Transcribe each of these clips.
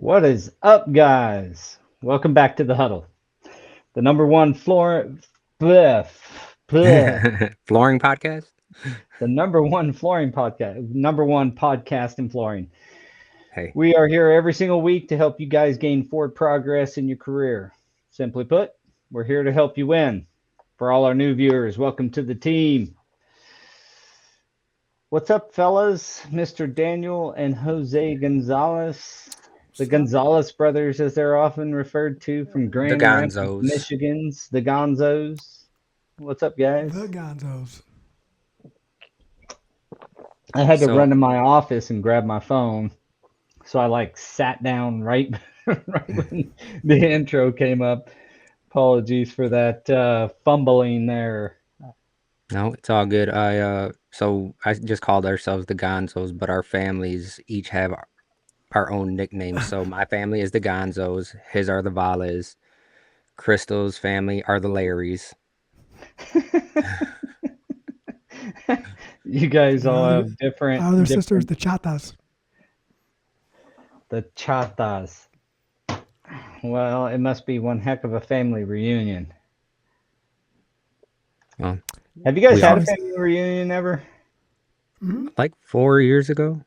What is up, guys? Welcome back to the Huddle, the number one floor, bleh, bleh, Flooring podcast? the number one flooring podcast, number one podcast in flooring. Hey, We are here every single week to help you guys gain forward progress in your career. Simply put, we're here to help you win. For all our new viewers, welcome to the team. What's up, fellas? Mr. Daniel and Jose Gonzalez. The Stop. Gonzalez brothers, as they're often referred to from the Grand Rapids, Gonzos. Michigans, the Gonzos. What's up, The guys? Gonzos. I had to So, run to my office and grab my phone, so I sat down right, right when the intro came up. Apologies for that fumbling there. no, it's all good. I just called ourselves the Gonzos, but our families each have our own nicknames. So my family is the Gonzos, his are the Vales, Crystal's family are the Larrys. You guys My all other, have my other sisters, different the Chatas. the chatas. Well, it must be one heck of a family reunion. Well, Have you guys we It's had a all always family reunion ever? like 4 years ago,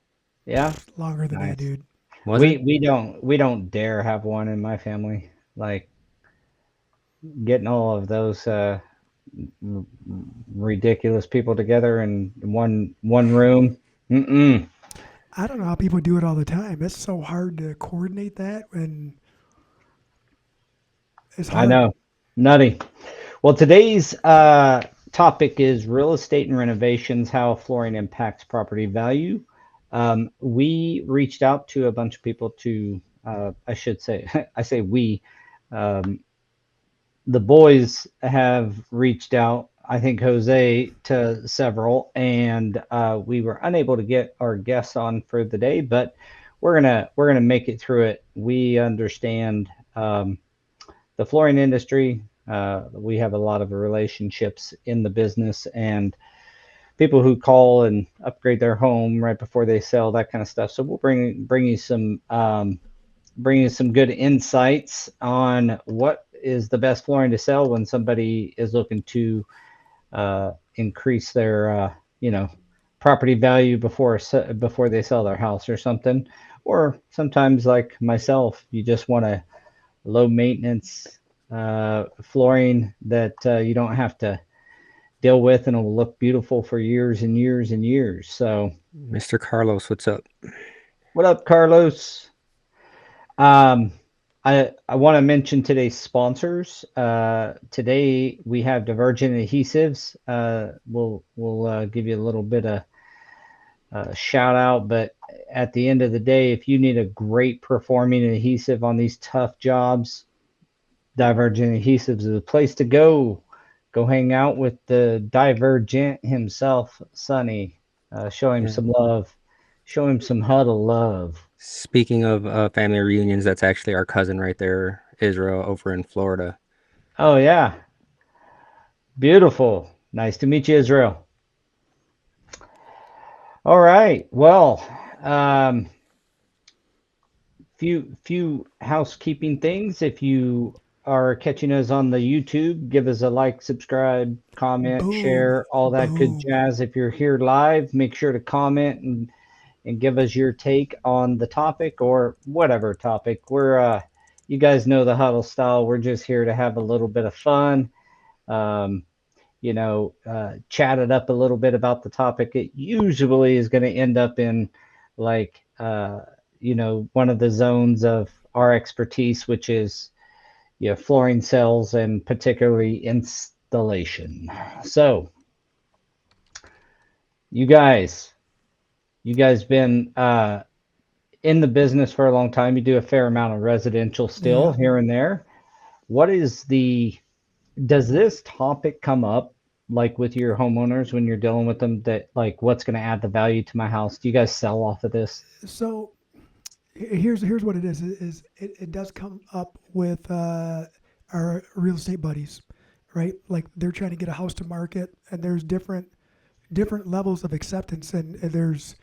Yeah, longer than that, nice. dude. was We it? we don't dare have one in my family. Like getting all of those r- ridiculous people together in one room. Mm-mm. I don't know how people do it all the time. It's so hard to coordinate that, and it's I hard. know, nutty. Well, today's topic is real estate and renovations, how flooring impacts property value. We reached out to a bunch of people to, I should say, I say we. Um, the boys have reached out, I think Jose to several, and we were unable to get our guests on for the day, but we're gonna make it through it. We understand the flooring industry. We have a lot of relationships in the business, and people who call and upgrade their home right before they sell, that kind of stuff. So we'll bring you some good insights on what is the best flooring to sell when somebody is looking to increase their you know property value before they sell their house or something. Or sometimes, like myself, you just want a low maintenance flooring that you don't have to deal with, and it will look beautiful for years and years and years. So, Mr. Carlos, what's up? what up, Carlos? Um, I want to mention today's sponsors. Today we have Divergent Adhesives. We'll give you a little bit of shout out, but at the end of the day, if you need a great performing adhesive on these tough jobs, Divergent Adhesives is the place to go. Go hang out with the Divergent himself, Sonny. Show him Yeah. some love. Show him some huddle love. Speaking of family reunions, that's actually our cousin right there, Israel, over in Florida. Oh yeah, beautiful. Nice to meet you, Israel. All right. Well, um, few housekeeping things. If you are catching us on the YouTube, give us a like, subscribe, comment, Boom. share, all that good Boom. jazz. If you're here live, make sure to comment and give us your take on the topic or whatever topic. You guys know the huddle style. We're just here to have a little bit of fun. Um, chat it up a little bit about the topic. It usually is going to end up in like, one of the zones of our expertise, which is, flooring sales and particularly installation. So, you guys, you guys been in the business for a long time. You do a fair amount of residential still Yeah. here and there. What is the Does this topic come up like with your homeowners when you're dealing with them, that like what's going to add the value to my house? Do you guys sell off of this? So here's what it is. It does come up with our real estate buddies, right? Like they're trying to get a house to market, and there's different levels of acceptance, and there's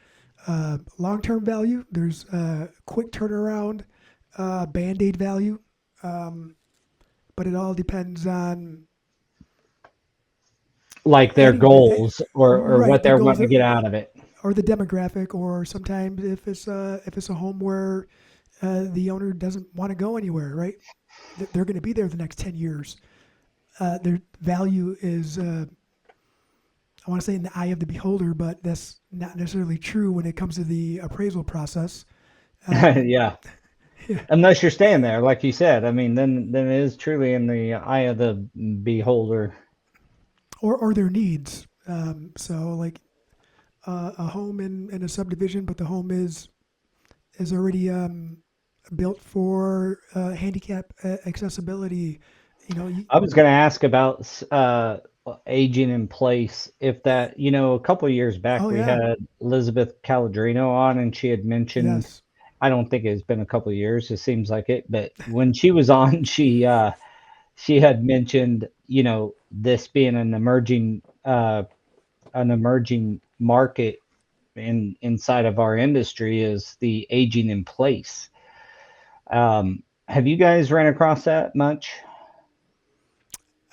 long term value. There's quick turnaround. band-aid value, um, but it all depends on Like their adding goals or right what their they're goals wanting to get out of it. or the demographic, or sometimes if it's a home where the owner doesn't want to go anywhere, right? They're going to be there the next 10 years. Their value is, I want to say, in the eye of the beholder, but that's not necessarily true when it comes to the appraisal process. Um, Yeah. yeah, Unless you're staying there, like you said. I mean, then it is truly in the eye of the beholder. or their needs. So like a home in a subdivision, but the home is already built for handicap accessibility. You know, you, I was going to ask about aging in place. If that, a couple of years back, oh we yeah, had Elizabeth Caladrino on, and she had mentioned, yes, I don't think it's been a couple of years. It seems like it, but when she was on, she had mentioned, this being an emerging market inside of our industry is the aging in place. Have you guys ran across that much?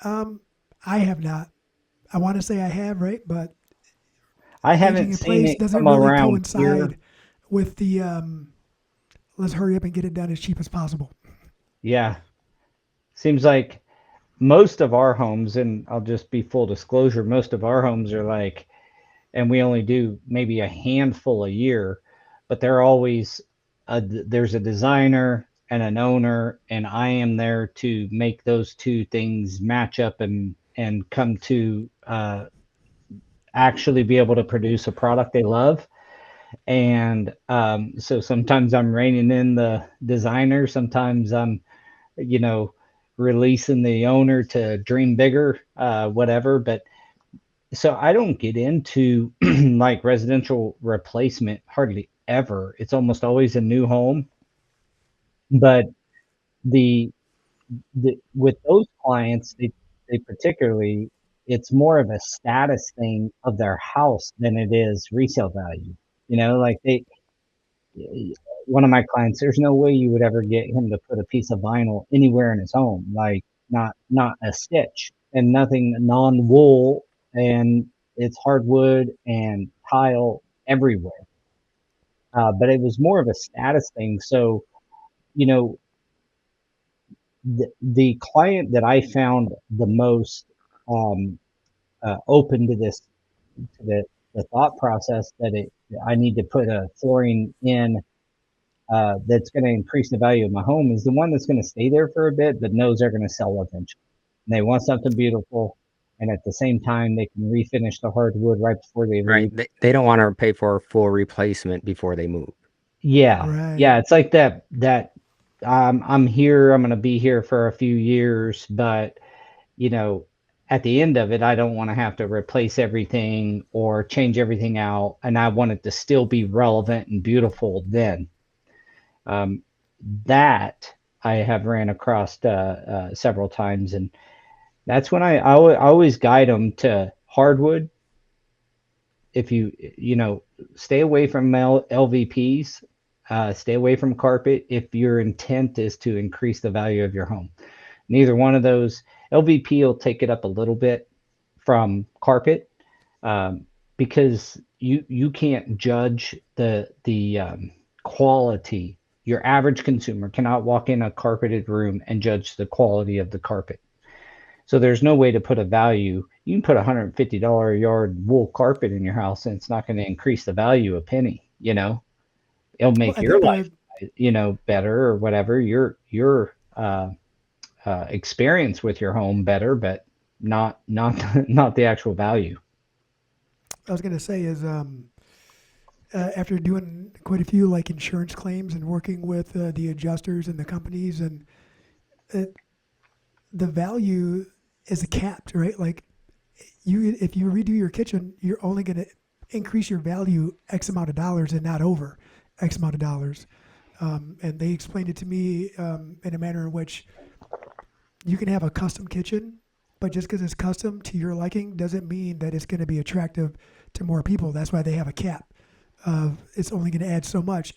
um, I have not. I want to say I have, right, but I aging haven't in seen place it doesn't come really around here. coincide with the let's hurry up and get it done as cheap as possible. Yeah, seems like most of our homes, and I'll just be full disclosure, most of our homes are like, and we only do maybe a handful a year, but they're always there's a designer and an owner, and I am there to make those two things match up and come to actually be able to produce a product they love. And so sometimes I'm reining in the designer, sometimes I'm, you know, releasing the owner to dream bigger, whatever. But so I don't get into like residential replacement hardly ever. It's almost always a new home. But the with those clients, they particularly, it's more of a status thing of their house than it is resale value. Like one of my clients, there's no way you would ever get him to put a piece of vinyl anywhere in his home, like not a stitch and nothing non-wool, and it's hardwood and tile everywhere. But it was more of a status thing. So, you know, the client that I found the most um, open to this, to the thought process that I need to put a flooring in that's going to increase the value of my home is the one that's going to stay there for a bit, but knows they're going to sell eventually. And they want something beautiful, and at the same time, they can refinish the hardwood right before they Right. leave. They don't want to pay for a full replacement before they move. Yeah, Right. yeah, it's like that. I'm here. I'm going to be here for a few years, but you know, at the end of it, I don't want to have to replace everything or change everything out, and I want it to still be relevant and beautiful then. Um, that I have ran across several times, and that's when I always guide them to hardwood. If stay away from LVPs, stay away from carpet if your intent is to increase the value of your home. Neither one of those. LVP will take it up a little bit from carpet, um, because you can't judge the quality. Your average consumer cannot walk in a carpeted room and judge the quality of the carpet. So there's no way to put a value. You can put $150 a yard wool carpet in your house, and it's not going to increase the value a penny. It'll Well, make I your think life, better or whatever. Your experience with your home better, but not not the actual value. I was gonna say is after doing quite a few like insurance claims and working with the adjusters and the companies, and it, the value is capped, right? Like if you redo your kitchen, you're only gonna increase your value X amount of dollars and not over X amount of dollars. And they explained it to me in a manner in which you can have a custom kitchen, but just because it's custom to your liking doesn't mean that it's going to be attractive to more people. That's why they have a cap of it's only going to add so much.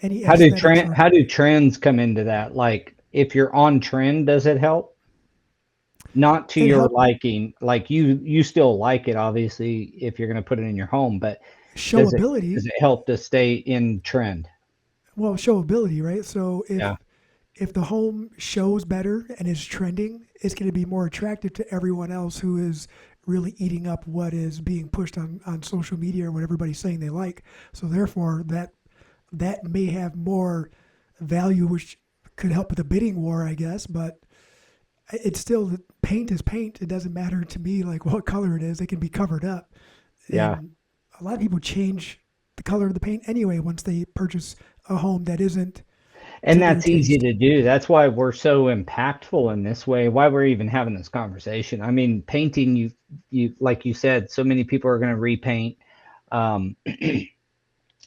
any aesthetics or how do trends come into that? Like if you're on trend, does it help? Not to it your help liking, like you still like it obviously if you're going to put it in your home, but does it showability. does it help to stay in trend? Well, showability, right? So Yeah. if the home shows better and is trending, it's going to be more attractive to everyone else who is really eating up what is being pushed on social media or what everybody's saying they like. So therefore, that may have more value, which could help with the bidding war, I guess. But it's still paint is paint. It doesn't matter to me like what color it is. It can be covered up, Yeah. and a lot of people change the color of the paint anyway once they purchase a home that isn't And to their that's easy taste. to do. That's why we're so impactful in this way, why we're even having this conversation. I mean, painting, you like you said, so many people are going to repaint. Um,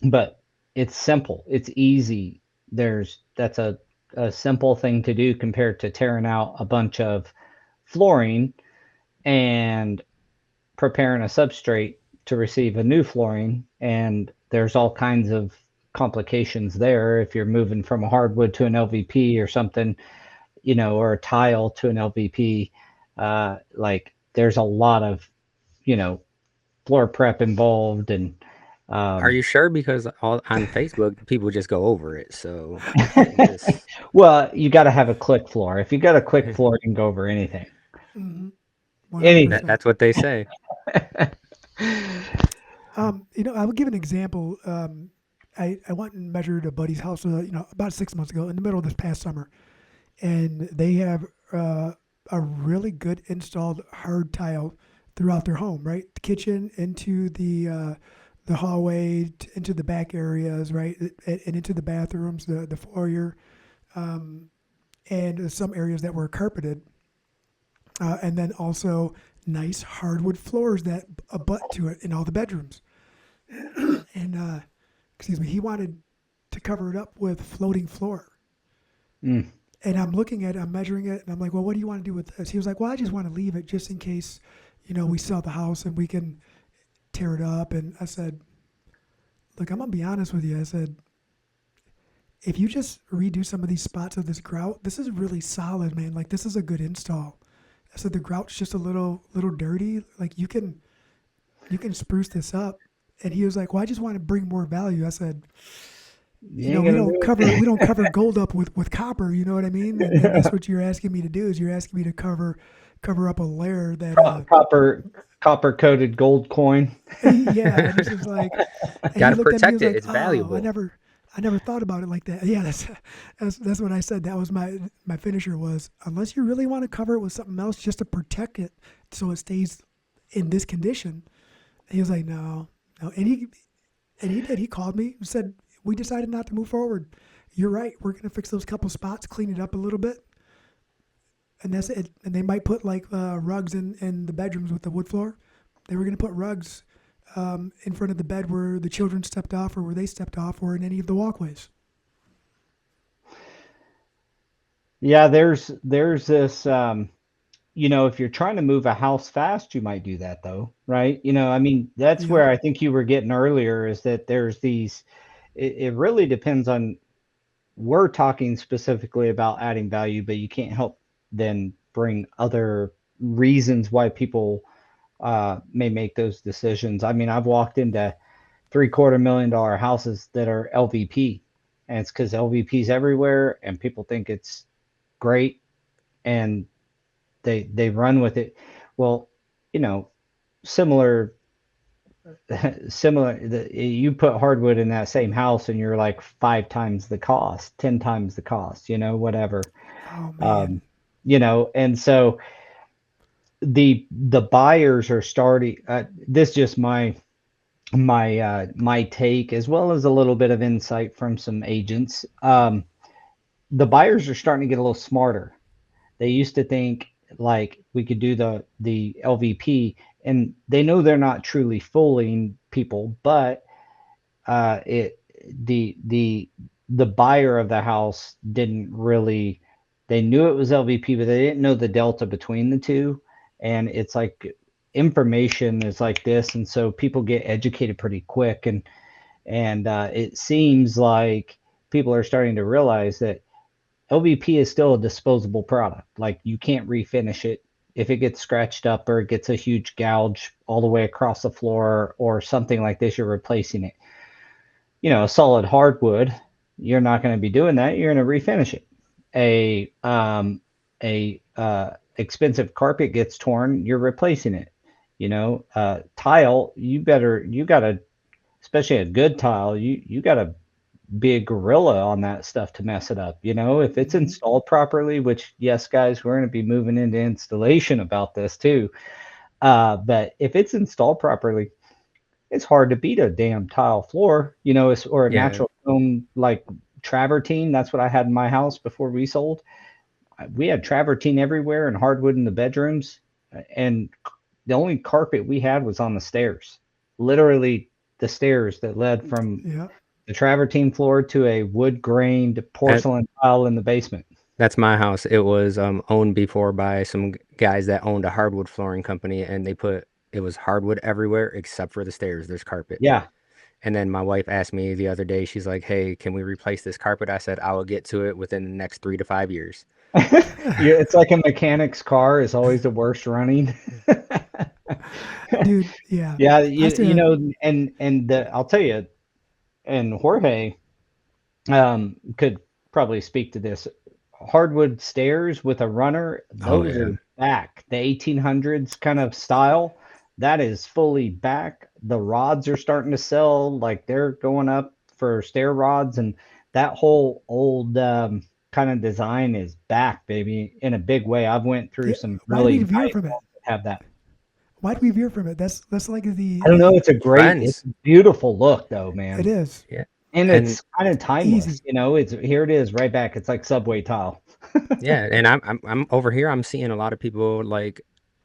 but it's simple. It's easy. That's a simple thing to do compared to tearing out a bunch of flooring and preparing a substrate to receive a new flooring. And there's all kinds of complications there if you're moving from a hardwood to an LVP or something, or a tile to an LVP. Like there's a lot of, you know, floor prep involved and Are um, you sure? Because all on Facebook, people just go over it. So it just well, you got to have a click floor. If you got a click floor, you can go over anything. Mm-hmm. One hundred Anything. percent. that's what they say. I will give an example. I went and measured a buddy's house, about 6 months ago in the middle of this past summer, and they have a really good installed hard tile throughout their home, right? The kitchen into the hallway, into the back areas, right, and into the bathrooms, the foyer, um, and some areas that were carpeted, and then also nice hardwood floors that abut to it in all the bedrooms. And excuse me, he wanted to cover it up with floating floor. Mm, And I'm looking at it, I'm measuring it, and I'm like, well, what do you want to do with this? He was like, well, I just want to leave it just in case, we sell the house and we can tear it up. And I said, look, I'm gonna be honest with you. I said, if you just redo some of these spots of this grout, this is really solid, man. Like this is a good install. I said the grout's just a little dirty. Like you can spruce this up. And he was like, well, I just want to bring more value. I said, you ain't gonna do we it. don't cover gold up with copper. You know what I mean? And that's what you're asking me to do is you're asking me to cover up a layer that Copper coated gold coin. yeah. And he's just like, and Got he to looked at me. He protect was it. like, It's oh, I valuable. never thought about it like that. Yeah, that's what I said. That was my finisher was unless you really want to cover it with something else just to protect it so it stays in this condition. He was like, no, no, and he did. He called me and said, we decided not to move forward. You're right. We're going to fix those couple spots, clean it up a little bit. And that's it. And they might put like rugs in the bedrooms with the wood floor. They were going to put rugs in front of the bed where the children stepped off or where they stepped off or in any of the walkways. Yeah, there's this if you're trying to move a house fast, you might do that though, right? I mean, that's Yep. where I think you were getting earlier is that there's these it really depends on we're talking specifically about adding value, but you can't help then bring other reasons why people may make those decisions. I mean, I've walked into $750,000 houses that are LVP, and it's because LVP's everywhere, and people think it's great, and they run with it. Well, you know, similar similar. You put hardwood in that same house, and you're like 5 times the cost, 10 times the cost. Whatever. Oh man. Um, and so the buyers are starting. This is just my take as well as a little bit of insight from some agents. The buyers are starting to get a little smarter. They used to think like we could do the LVP, and they know they're not truly fooling people, but it the the buyer of the house didn't really. They knew it was LVP, but they didn't know the delta between the two. And it's like information is like this, and so people get educated pretty quick, and it seems like people are starting to realize that LVP is still a disposable product. Like you can't refinish it. If it gets scratched up or it gets a huge gouge all the way across the floor or something like this, you're replacing it. A solid hardwood, you're not going to be doing that. You're going to refinish it. A expensive carpet gets torn, you're replacing it. Tile, you gotta, especially a good tile, you gotta be a gorilla on that stuff to mess it up. If it's Hmm. installed properly, which yes, guys, we're going to be moving into installation about this too. But if it's installed properly, it's hard to beat a damn tile floor, or a Yeah, natural stone like travertine. That's what I had in my house before we sold. We had travertine everywhere and hardwood in the bedrooms, and the only carpet we had was on the stairs. Literally, the stairs that led from Yeah. the travertine floor to a wood grained that porcelain tile in the basement. that's my house. It was owned before by some guys that owned a hardwood flooring company, and it was hardwood everywhere except for the stairs. There's carpet. Yeah. And then my wife asked me the other day, she's like, "Hey, can we replace this carpet?" I said, "I will get to it within the next 3 to 5 years." Yeah, it's like a mechanic's car is always the worst running. Dude, yeah. Yeah, I still, I'll tell you, and Jorge could probably speak to this. Hardwood stairs with a runner, Oh those yeah. are back. The 1800s kind of style, that is fully back. The rods are starting to sell, like they're going up for stair rods, and that whole old kind of design is back, baby, in a big way. I've went through yeah, some why do we really veer nice from it? homes that have that. Why do we veer from it? That's like I don't know. the It's Trends. a beautiful look though, it man. is Yeah. And And it's kind of timeless, easy. It's here it is right back. It's like subway tile. yeah, and I'm over here, I'm seeing a lot of people like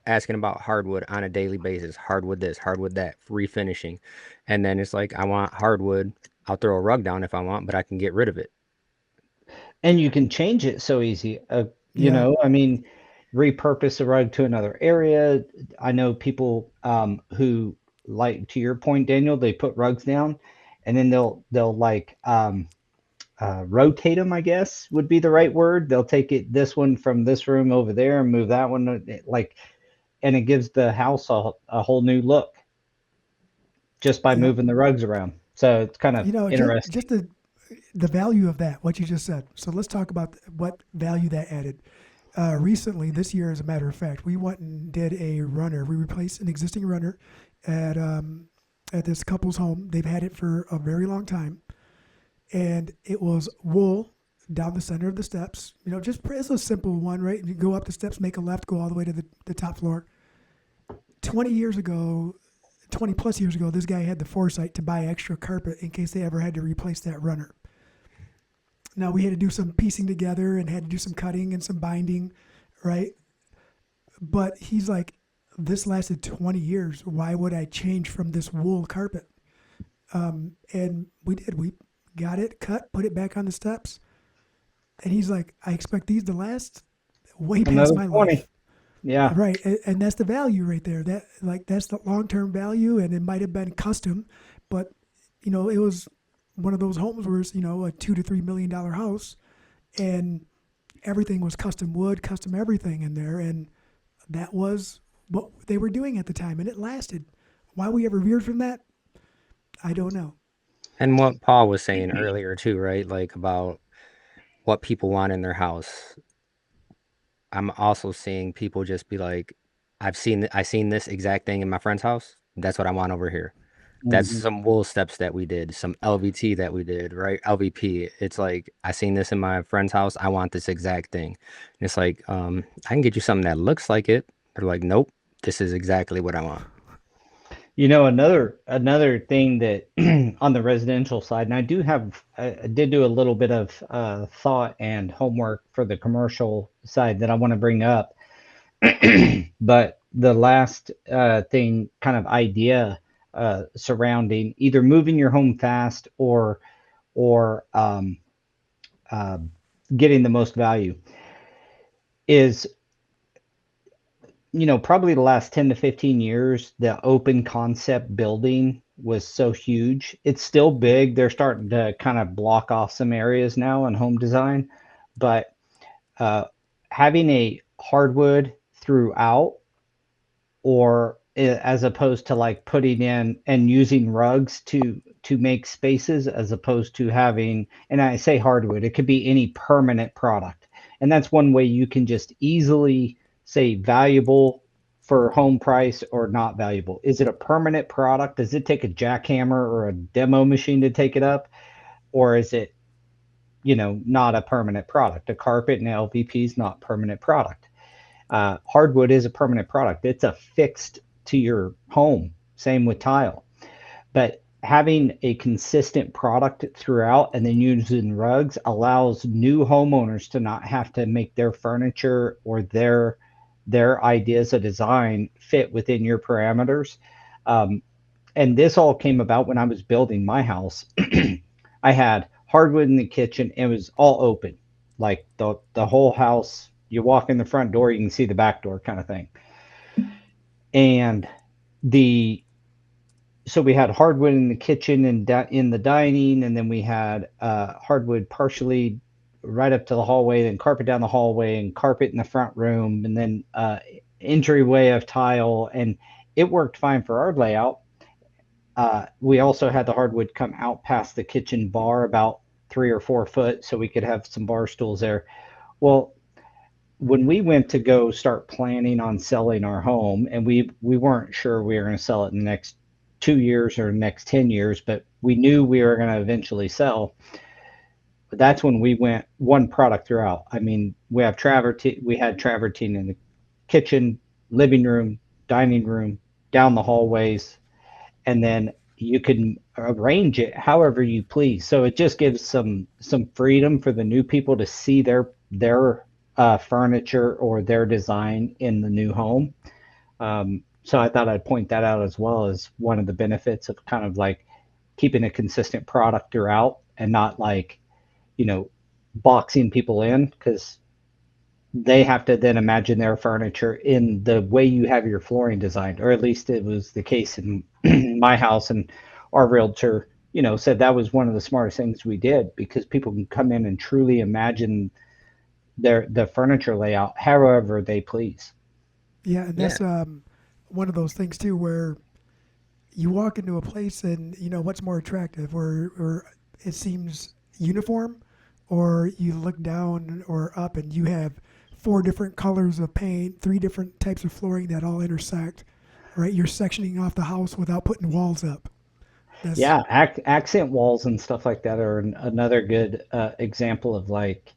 asking about hardwood on a daily basis. Hardwood this, hardwood that, refinishing. And then it's like I want hardwood. I'll throw a rug down if I want, but I can get rid of it. And you can change it so easy. Yeah. I mean, repurpose a rug to another area. I know people who, like to your point, Daniel, they put rugs down and then they'll like rotate them, I guess would be the right word. They'll take this one from this room over there and move that one like, and it gives the house a whole new look just by Yep. moving the rugs around. So it's kind of Just interesting. the value of that, what you just said. So let's talk about what value that added. Recently, this year, as a matter of fact, we went and did a runner. We replaced an existing runner at at this couple's home. They've had it for a very long time, and it was wool down the center of the steps. Just it's a simple one, right? You go up the steps, make a left, go all the way to the top floor. 20 years ago, 20 plus years ago, this guy had the foresight to buy extra carpet in case they ever had to replace that runner. Now we had to do some piecing together and had to do some cutting and some binding, right? But he's like, this lasted 20 years. Why would I change from this wool carpet? And we did. We got it cut, put it back on the steps. And he's like, I expect these to last way past Another my 20. life. Yeah. Right. And that's the value right there. That's the long term value. And it might have been custom, but it was one of those homes where it's, a $2 to $3 million house and everything was custom wood, custom everything in there. And that was what they were doing at the time. And it lasted. Why we ever veered from that, I don't know. And what Paul was saying earlier too, right? Like about what people want in their house. I'm also seeing people just be like, I seen this exact thing in my friend's house. That's what I want over here. That's Mhm. some wool steps that we did, some LVT that we did, right? LVP. It's like I seen this in my friend's house. I want this exact thing. And it's like, I can get you something that looks like it. They're like, nope, this is exactly what I want. Another thing that on the residential side, and I did do a little bit of thought and homework for the commercial side that I want to bring up. But the last thing, kind of idea surrounding either moving your home fast or uh, getting the most value is, probably the last 10 to 15 years, the open concept building was so huge. It's still big. They're starting to kind of block off some areas now in home design, but uh, having a hardwood throughout, or as opposed to like putting in and using rugs to make spaces, as opposed to having, and I say hardwood, it could be any permanent product. And that's one way you can just easily say valuable for home price or not valuable. Is it a permanent product? Does it take a jackhammer or a demo machine to take it up? Or is it, not a permanent product? A carpet and LVP is not permanent product. Hardwood is a permanent product. It's affixed to your home. Same with tile. But having a consistent product throughout and then using rugs allows new homeowners to not have to make their furniture or their ideas of design fit within your parameters. Um, and this all came about when I was building my house. I had hardwood in the kitchen. It was all open, like the whole house. You walk in the front door, you can see the back door, kind of thing. And the so we had hardwood in the kitchen and in the dining, and then we had hardwood partially right up to the hallway, then carpet down the hallway, and carpet in the front room, and then entryway of tile, and it worked fine for our layout. We also had the hardwood come out past the kitchen bar about 3 or 4 foot, so we could have some bar stools there. Well, when we went to go start planning on selling our home, and we weren't sure we were going to sell it in the next 2 years or next 10 years, but we knew we were going to eventually sell. But that's when we went one product throughout. I mean, we had travertine in the kitchen, living room, dining room, down the hallways, and then you can arrange it however you please. So it just gives some freedom for the new people to see their furniture or their design in the new home. So I thought I'd point that out as well as one of the benefits of kind of like keeping a consistent product throughout and not like, you know, boxing people in, because they have to then imagine their furniture in the way you have your flooring designed, or at least it was the case in my house. And our realtor, said that was one of the smartest things we did, because people can come in and truly imagine the furniture layout however they please. Yeah, and Yeah, that's one of those things too where you walk into a place and what's more attractive, or it seems uniform, or you look down or up and you have four different colors of paint, three different types of flooring that all intersect. Right, you're sectioning off the house without putting walls up. That's Yeah, accent walls and stuff like that are another good example of like,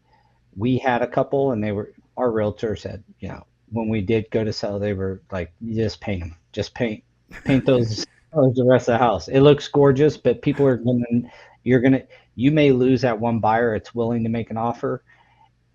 we had a couple, and they were, our realtor said, when we did go to sell, they were like, you just paint them, just paint those the rest of the house. It looks gorgeous, but you're gonna, you may lose that one buyer it's willing to make an offer,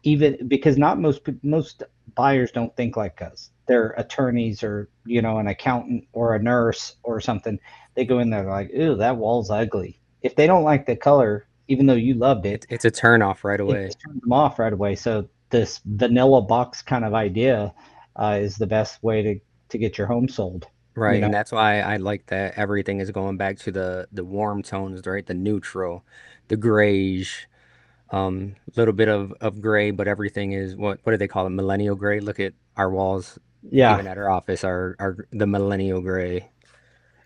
even because not most buyers don't think like us. They're attorneys, or an accountant or a nurse or something. They go in there like, ooh, that wall's ugly. If they don't like the color, even though you loved it, it's a turn off right it away. just turns them off right away. So this vanilla box kind of idea is the best way to get your home sold. You Right, know, and that's why I like that everything is going back to the warm tones, right? The neutral, the grayish, little bit of gray, but everything is what do they call it? Millennial gray. Look at our walls, yeah, even at our office, are the millennial gray.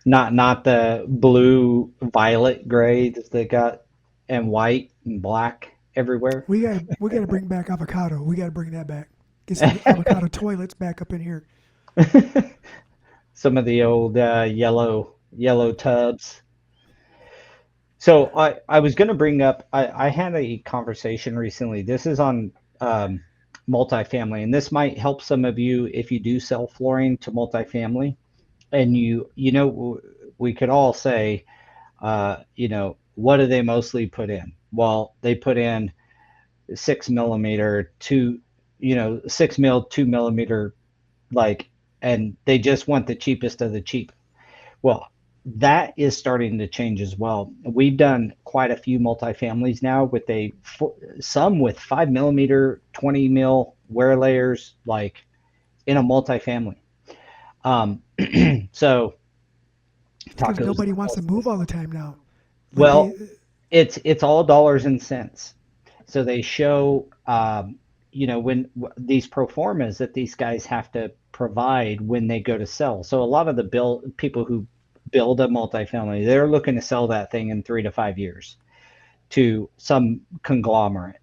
not the blue, violet gray that they got, and white and black everywhere. we gotta bring back avocado. We gotta bring that back. Get some avocado toilets back up in here. Some of the old yellow tubs. So I was going to bring up, I had a conversation recently. This is on multifamily, and this might help some of you if you do sell flooring to multifamily. And we could all say, what do they mostly put in? Well, they put in 6 millimeter, 6 mil, 2 millimeter, like, and they just want the cheapest of the cheap. Well, that is starting to change as well. We've done quite a few multifamilies now with some with 5 millimeter, 20 mil wear layers, like in a multifamily. Um, so It's because Tacos. nobody wants to move all the time now. Like they, Well, it's all dollars and cents. So they show, when these pro formas that these guys have to provide when they go to sell. So a lot of the people who build a multifamily, they're looking to sell that thing in 3 to 5 years to some conglomerate.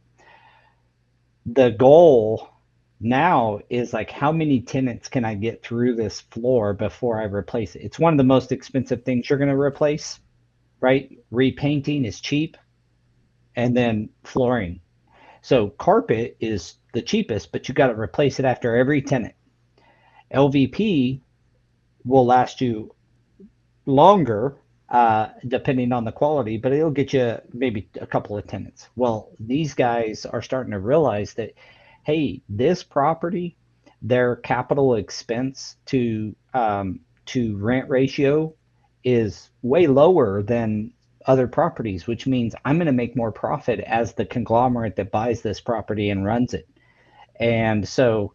The goal now is like, how many tenants can I get through this floor before I replace it? It's one of the most expensive things you're going to replace, right? Repainting is cheap, and then flooring. So carpet is the cheapest, but you got to replace it after every tenant. LVP will last you longer, depending on the quality, but it'll get you maybe a couple of tenants. Well, these guys are starting to realize that, hey, this property, their capital expense to rent ratio is way lower than other properties, which means I'm going to make more profit as the conglomerate that buys this property and runs it. And so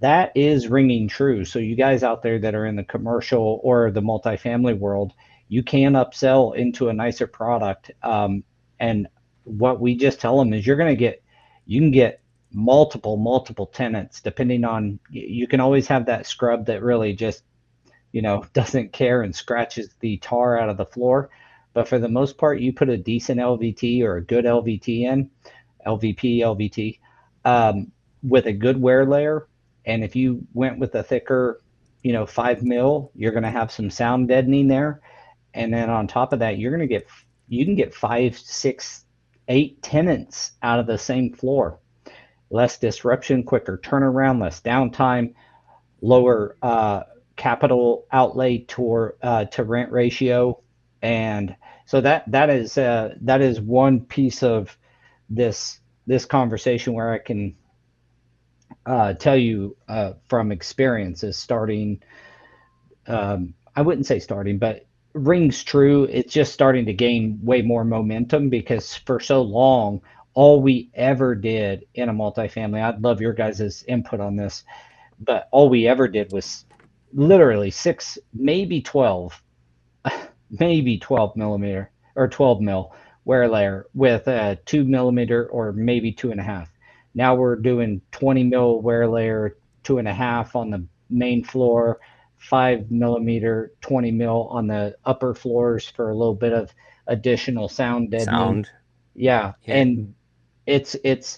that is ringing true. So you guys out there that are in the commercial or the multifamily world, you can upsell into a nicer product. And what we just tell them is you can get multiple tenants depending on, you can always have that scrub that really just, doesn't care and scratches the tar out of the floor. But for the most part, you put a decent LVT or a good LVT in, LVP, LVT, with a good wear layer. And if you went with a thicker, 5 mil, you're going to have some sound deadening there. And then on top of that, you can get 5, 6, 8 tenants out of the same floor. Less disruption, quicker turnaround, less downtime, lower capital outlay to rent ratio. And so that is one piece of this conversation where I can tell you from experience is starting. I wouldn't say starting, but rings true. It's just starting to gain way more momentum because for so long, all we ever did in a multifamily, I'd love your guys' input on this, but all we ever did was literally six, maybe 12 millimeter or 12 mil wear layer with a 2 millimeter or maybe 2.5. Now we're doing 20 mil wear layer, 2.5 on the main floor, 5 millimeter, 20 mil on the upper floors for a little bit of additional sound deadening. Sound. Yeah. Yeah. And it's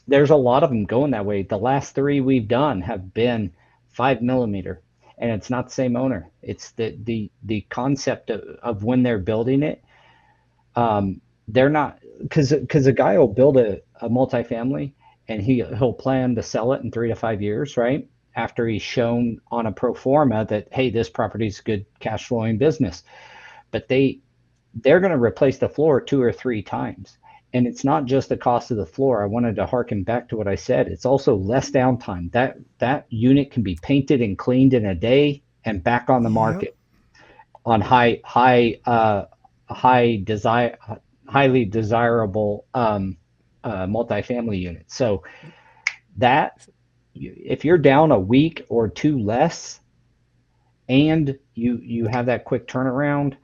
there's a lot of them going that way. The last three we've done have been 5 millimeter, and it's not the same owner. It's the concept of when they're building it. They're not, because a guy will build a multifamily and he'll plan to sell it in 3 to 5 years, right? After he's shown on a pro forma that, hey, this property is good cash flowing business. But they're going to replace the floor 2 or 3 times. And it's not just the cost of the floor. I wanted to harken back to what I said. It's also less downtime. That unit can be painted and cleaned in a day and back on the yep. market on high desire, highly desirable multifamily units. So that, if you're down a week or two less, and you have that quick turnaround,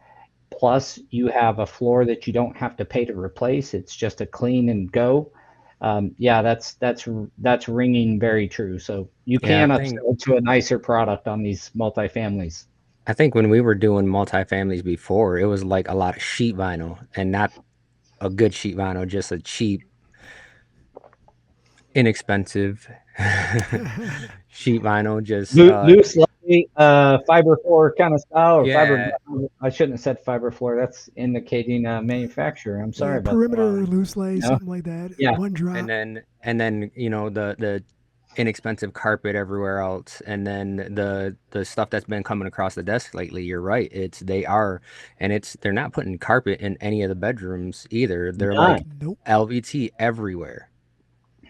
plus you have a floor that you don't have to pay to replace, it's just a clean and go. Yeah, that's ringing very true. So you Yeah, can upsell to a nicer product on these multifamilies. I think when we were doing multifamilies before, it was like a lot of sheet vinyl and not a good sheet vinyl, just a cheap, inexpensive sheet vinyl. Just Loose, lightweight, fiber floor kind of style, or fiber. yeah, I shouldn't have said fiber floor. That's indicating manufacturer. I'm Yeah, sorry about that. perimeter loose lay, No, something like that. yeah, One drop. and then the inexpensive carpet everywhere else, and then the stuff that's been coming across the desk lately. You're right. They're not putting carpet in any of the bedrooms either. They're like none. Nope. LVT everywhere.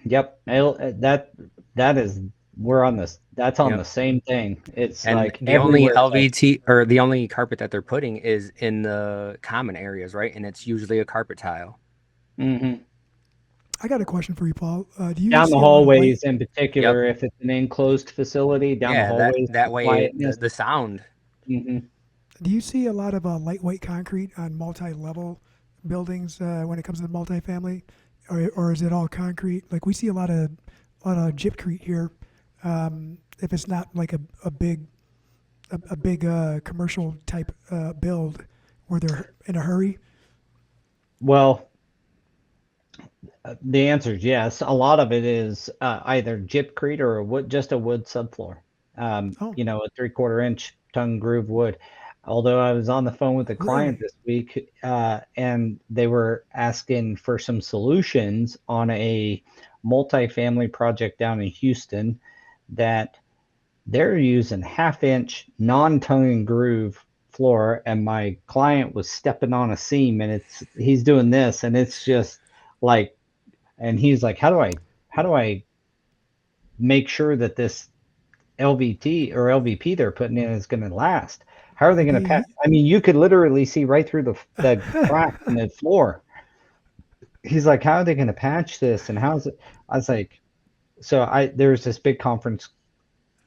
Yep, that is, we're on this. That's on the Yep. same thing. It's And like the only everywhere. It's like, LVT or the only carpet that they're putting is in the common areas, right? And it's usually a carpet tile. mhm. I got a question for you, Paul. Do you Down the see a lot of white? hallways in Yep. particular, if it's an enclosed facility, down the Yeah, that hallways, that the way quietness. the sound. Hmm. Do you see a lot of lightweight concrete on multi-level buildings when it comes to multifamily, or is it all concrete? Like we see a lot of gypcrete here. If it's not like a big commercial type build where they're in a hurry. Well, the answer is yes. A lot of it is either gypcrete or just a wood subfloor. Oh, A 3/4 inch tongue groove wood. Although I was on the phone with a client really? this week, and they were asking for some solutions on a multifamily project down in Houston that they're using half-inch non-tongue and groove floor, and my client was stepping on a seam, and he's doing this, and it's just like, and he's like, how do I make sure that this LVT or LVP they're putting in is going to last? How are they going to patch? Okay. I mean, you could literally see right through the crack in the floor. He's like, how are they going to patch this? And how's it? I was like, so there was this big conference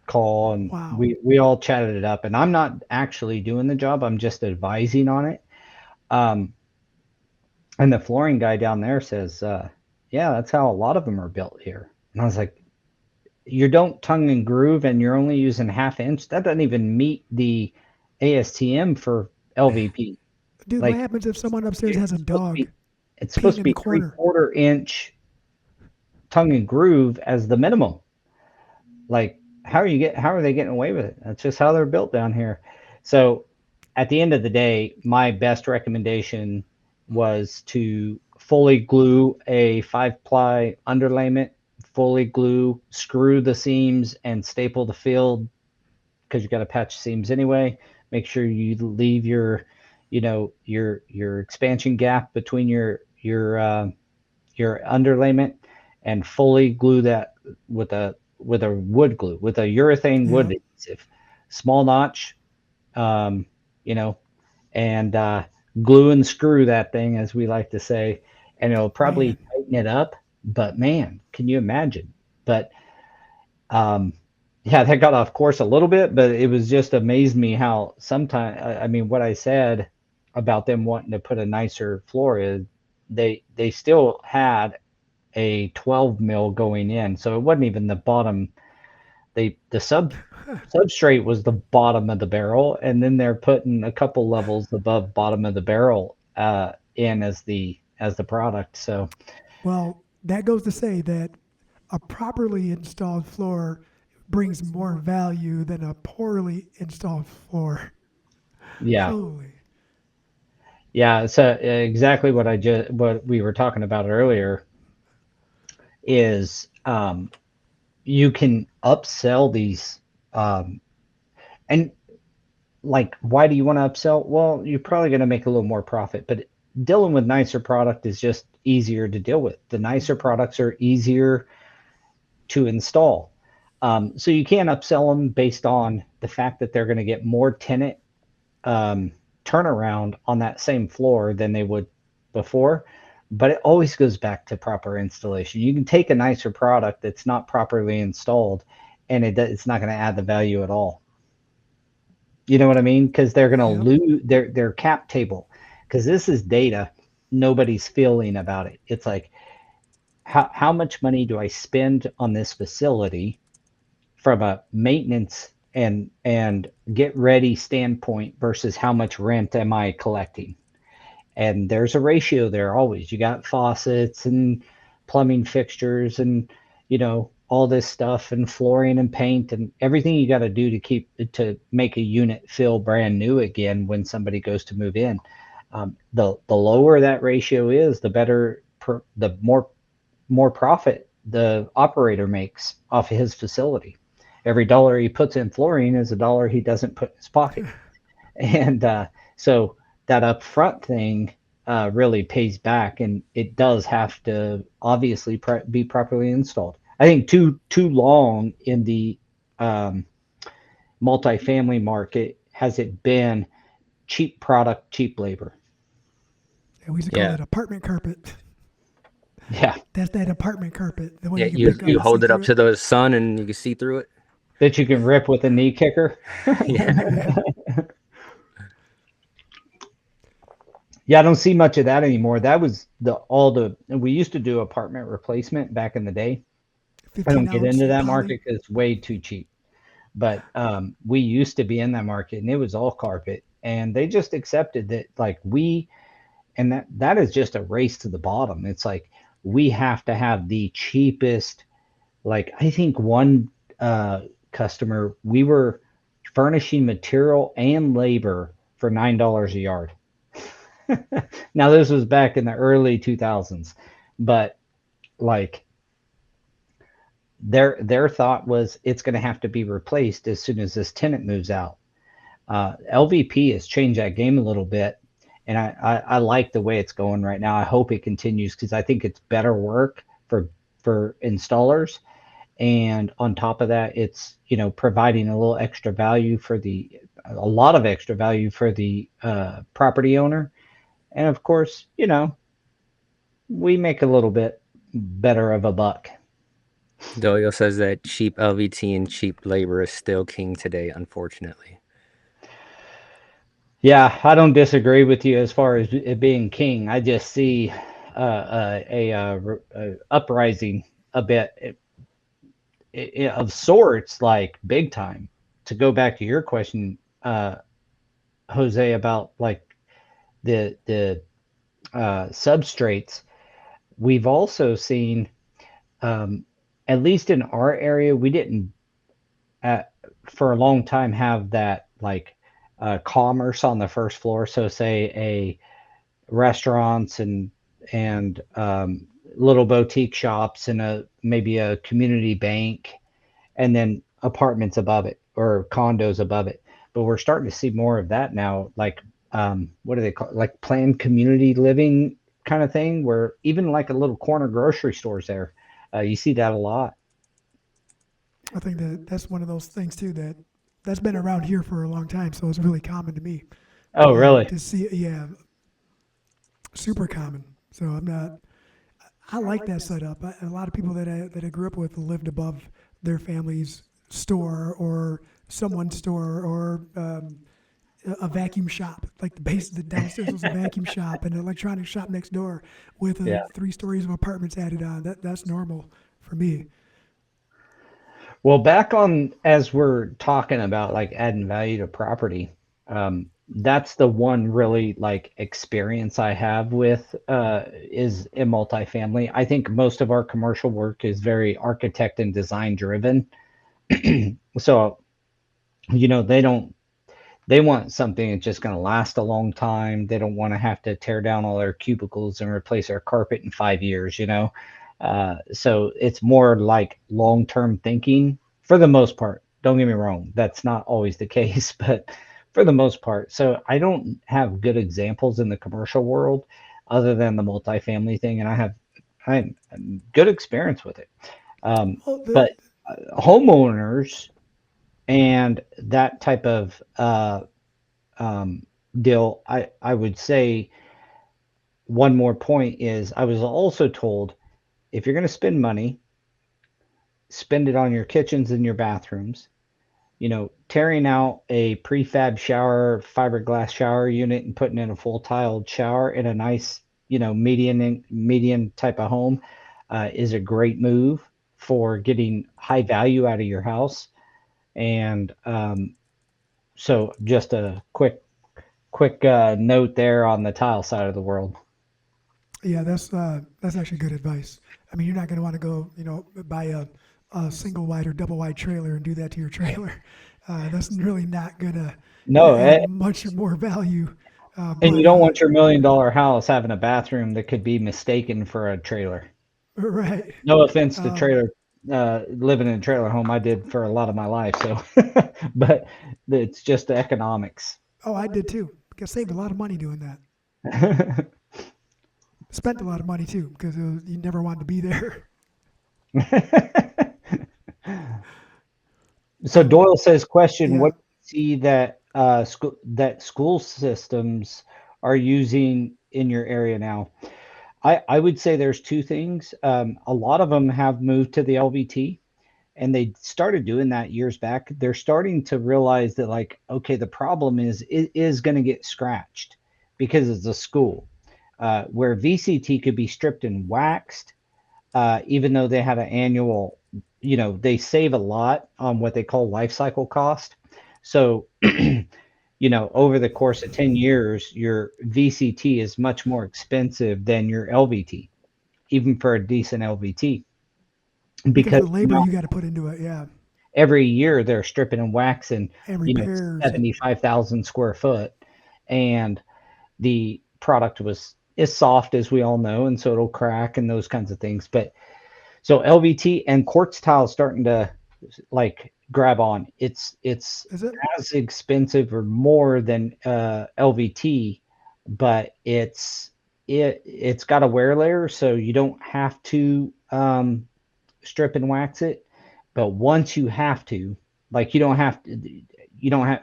call, and Wow. we all chatted it up. And I'm not actually doing the job; I'm just advising on it. Um, and the flooring guy down there says, "Yeah, that's how a lot of them are built here." And I was like, you don't tongue and groove and you're only using half-inch, that doesn't even meet the ASTM for LVP. Dude, what Like happens if someone upstairs has it's a supposed to dog be it's supposed peeing to in the be three corner? quarter inch tongue and groove as the minimum. Like how are they getting away with it? That's just how they're built down here. So at the end of the day, my best recommendation was to fully glue a 5-ply underlayment, fully glue, screw the seams, and staple the field because you got to patch seams anyway. Make sure you leave your expansion gap between your underlayment, and fully glue that with a wood glue, with a urethane wood Yeah, adhesive, small notch, um, you know, and glue and screw that thing, as we like to say, and it'll man. probably tighten it up. But man, can you imagine? But um, yeah, that got off course a little bit, but it was just amazed me how sometimes, I mean, what I said about them wanting to put a nicer floor is they still had a 12 mil going in, so it wasn't even the bottom. The substrate was the bottom of the barrel, and then they're putting a couple levels above bottom of the barrel in as the product. So Well, that goes to say that a properly installed floor brings more value than a poorly installed floor. yeah, Holy. yeah. So exactly what we were talking about earlier is you can upsell these, um, and like, why do you want to upsell? Well, you're probably going to make a little more profit, but dealing with nicer product is just easier to deal with. The nicer Mhm. products are easier to install. So you can upsell them based on the fact that they're going to get more tenant um, turnaround on that same floor than they would before. But it always goes back to proper installation. You can take a nicer product that's not properly installed, and it's not going to add the value at all. You know what I mean? Because they're going to Yep. lose their cap table. Because this is data, nobody's feeling about it. It's like, how much money do I spend on this facility from a maintenance and get ready standpoint versus how much rent am I collecting? And there's a ratio there always. You got faucets and plumbing fixtures and all this stuff, and flooring and paint and everything you got to do to make a unit feel brand new again when somebody goes to move in. The lower that ratio is, the better, the more profit the operator makes off of his facility. Every dollar he puts in flooring is a dollar he doesn't put in his pocket. And so that upfront thing really pays back, and it does have to obviously be properly installed. I think too long in the um, multifamily market has it been cheap product, cheap labor. And we used to call Yeah. that apartment carpet. Yeah, That's that apartment carpet, the one Yeah, you can you pick up you and see hold it up through it. to the sun and you can see through it. that you can rip with a knee kicker. Yeah. Yeah. Yeah, I don't see much of that anymore. That was the all the and we used to do apartment replacement back in the day. I 15 don't get ounce into that poly. market because it's way too cheap. But we used to be in that market, and it was all carpet, and they just accepted that, like and that is just a race to the bottom. It's like we have to have the cheapest. Like I think one customer, we were furnishing material and labor for $9 a yard. Now this was back in the early 2000s, but like their thought was it's going to have to be replaced as soon as this tenant moves out. LVP has changed that game a little bit, and I like the way it's going right now. I hope it continues because I think it's better work for installers, and on top of that, it's providing a little extra value for a lot of extra value for the property owner, and of course, we make a little bit better of a buck. Doyle says that cheap LVT and cheap labor is still king today, unfortunately. Yeah, I don't disagree with you as far as it being king. I just see a uprising a bit of sorts, like big time. To go back to your question, Jose, about like the substrates, we've also seen, um, at least in our area, we didn't uh, for a long time have that like commerce on the first floor. So say a restaurants and little boutique shops and a maybe a community bank and then apartments above it or condos above it. But we're starting to see more of that now, like what do they call it? Like planned community living kind of thing, where even like a little corner grocery stores there, you see that a lot. I think that that's one of those things too that's been around here for a long time, so it's really common to me Oh, really? to see. Yeah, super common. So I'm not. I like that setup. A lot of people that I grew up with lived above their family's store or someone's store or a vacuum shop. Like the downstairs was a vacuum shop and an electronics shop next door with Yeah. 3 stories of apartments added on. That's normal for me. Well, back on as we're talking about like adding value to property, that's the one really like experience I have with is in multifamily. I think most of our commercial work is very architect and design driven. So, they want something that's just going to last a long time. They don't want to have to tear down all their cubicles and replace their carpet in 5 years. So it's more like long term thinking for the most part. Don't get me wrong, that's not always the case, but for the most part. So I don't have good examples in the commercial world other than the multifamily thing, and I good experience with it. Well, But homeowners and that type of um, deal, I would say one more point is I was also told if you're going to spend money, spend it on your kitchens and your bathrooms. Tearing out a prefab shower, fiberglass shower unit and putting in a full tiled shower in a nice, median type of home is a great move for getting high value out of your house. And so just a quick note there on the tile side of the world. yeah, that's actually good advice. I mean, you're not going to want to go, buy a single wide or double wide trailer and do that to your trailer. That's really not going to No, add much more value. and you But don't want your $1 million house having a bathroom that could be mistaken for a trailer. right, No offense to um, trailer living in a trailer home. I did for a lot of my life, so but it's just the economics. oh, I did too. I saved a lot of money doing that. Spent a lot of money too because you never wanted to be there. So Doyle says, question, Yeah, what do you see that school systems are using in your area now? I would say there's two things. A lot of them have moved to the LVT, and they started doing that years back. They're starting to realize that, like, okay, the problem is it is going to get scratched because it's a school. Where VCT could be stripped and waxed, even though they have an annual, they save a lot on what they call life cycle cost. So, over the course of 10 years, your VCT is much more expensive than your LVT, even for a decent LVT, Because because the labor you got to put into it, yeah, every year they're stripping and waxing, and you know, repairs and 75,000 square foot. And the product is soft, as we all know, and so it'll crack and those kinds of things. But so LVT and quartz tile is starting to like grab on. It's is it? as expensive or more than LVT, but it's got a wear layer, so you don't have to strip and wax it. But once you have to, like you don't have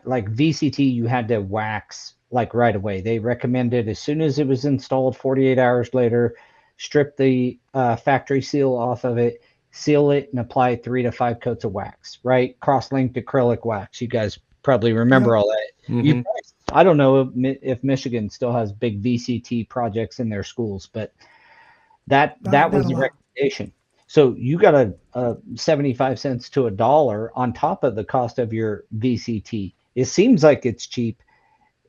like VCT, you had to wax like right away. They recommended as soon as it was installed, 48 hours later, strip the factory seal off of it, seal it, and apply 3 to 5 coats of wax. Right, cross-linked acrylic wax. You guys probably remember Yep. all that. You, Hmm. I don't know if Michigan still has big VCT projects in their schools, but that Not was a the lot. recommendation. So you got a 75 cents to a dollar on top of the cost of your VCT. It seems like it's cheap,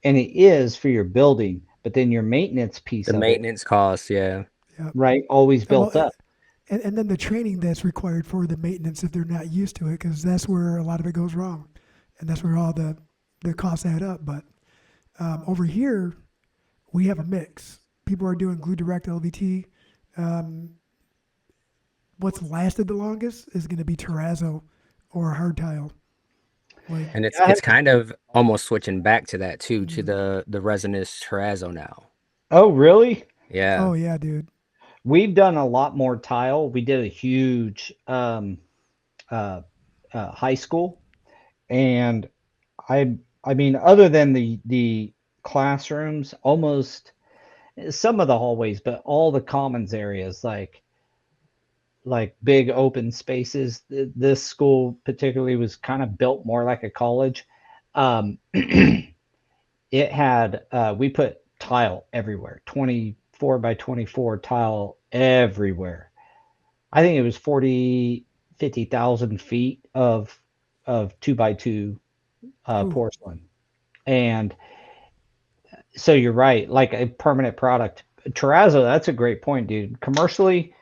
and it is for your building, but then your maintenance piece The of it, maintenance costs, yeah. Yep. right, always Well, built up. and then the training that's required for the maintenance if they're not used to it, because that's where a lot of it goes wrong, and that's where all the costs add up. But over here, we have a mix. People are doing glue direct LVT. Um, what's lasted the longest is going to be terrazzo or hard tile. Like, And it's I it's haven't- kind of almost switching back to that too, to mm, the resinous terrazzo now. oh, really? Yeah. oh yeah, dude. We've done a lot more tile. We did a huge uh, high school, and I mean, other than the classrooms, almost some of the hallways, but all the commons areas, like big open spaces. This school particularly was kind of built more like a college. It had we put tile everywhere, 24 by 24 tile everywhere. I think it was 40, 50,000 feet of 2 by 2 Ooh, porcelain. And so you're right, like a permanent product. Terrazzo, that's a great point, dude. Commercially,